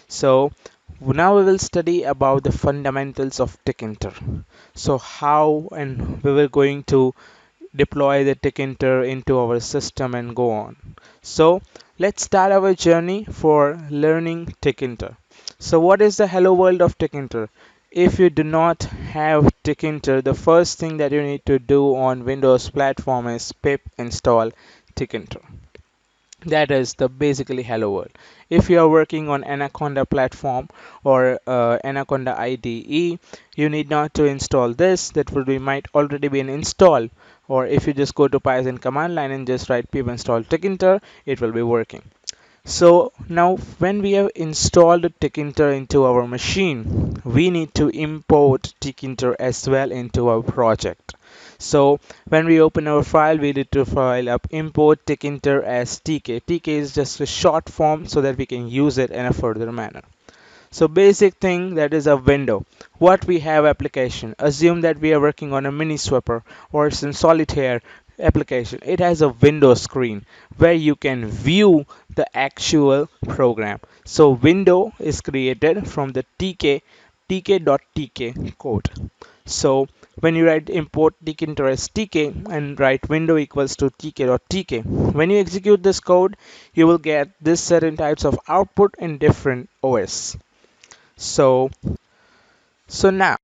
So now we will study about the fundamentals of Tkinter. So how and we were going to deploy the Tkinter into our system and go on. So let's start our journey for learning Tkinter. So what is the hello world of Tkinter? If you do not have Tkinter, the first thing that you need to do on Windows platform is pip install Tkinter. That is the basically hello world. If you are working on Anaconda platform or Anaconda IDE, you need not to install this. That would be might already be installed. Or if you just go to Python command line and just write pip install Tkinter, it will be working. So now when we have installed Tkinter into our machine, we need to import Tkinter as well into our project. So when we open our file, we need to file up import Tkinter as tk. Tk is just a short form so that we can use it in a further manner. So basic thing, that is a window. What we have application. Assume that we are working on a mini swapper or some solitaire application. It has a window screen where you can view the actual program. So window is created from the tk.tk code. So when you write import tkinter as tk and write window equals to tk.tk, when you execute this code, you will get this certain types of output in different OS. So, so now